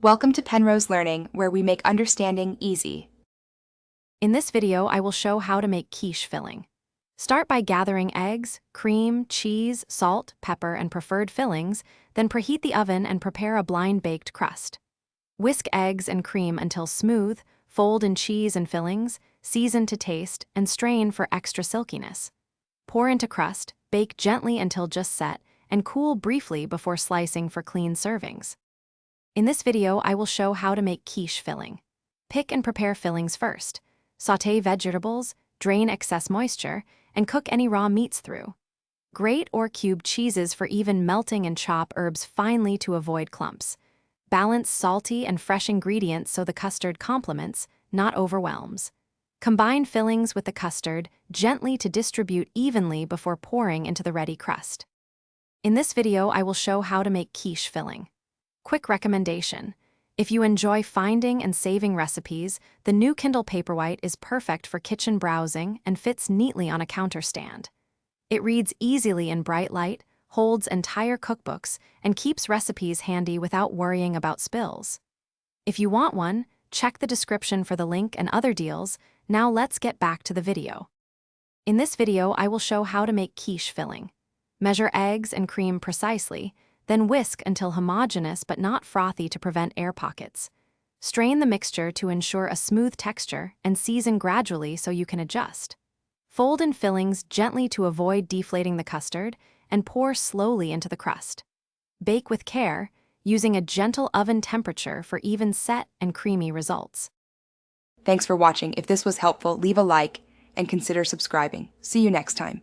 Welcome to Penrose Learning, where we make understanding easy. In this video, I will show how to make quiche filling. Start by gathering eggs, cream, cheese, salt, pepper, and preferred fillings, then preheat the oven and prepare a blind-baked crust. Whisk eggs and cream until smooth, fold in cheese and fillings, season to taste, and strain for extra silkiness. Pour into crust, bake gently until just set, and cool briefly before slicing for clean servings. In this video, I will show how to make quiche filling. Pick and prepare fillings first. Sauté vegetables, drain excess moisture, and cook any raw meats through. Grate or cube cheeses for even melting and chop herbs finely to avoid clumps. Balance salty and fresh ingredients so the custard complements, not overwhelms. Combine fillings with the custard gently to distribute evenly before pouring into the ready crust. In this video, I will show how to make quiche filling. Quick recommendation. If you enjoy finding and saving recipes, the new Kindle Paperwhite is perfect for kitchen browsing and fits neatly on a counter stand. It reads easily in bright light, holds entire cookbooks, and keeps recipes handy without worrying about spills. If you want one, check the description for the link and other deals. Now let's get back to the video. In this video, I will show how to make quiche filling. Measure eggs and cream precisely, then whisk until homogeneous but not frothy to prevent air pockets. Strain the mixture to ensure a smooth texture and season gradually so you can adjust. Fold in fillings gently to avoid deflating the custard and pour slowly into the crust. Bake with care, using a gentle oven temperature for even set and creamy results. Thanks for watching. If this was helpful, leave a like and consider subscribing. See you next time.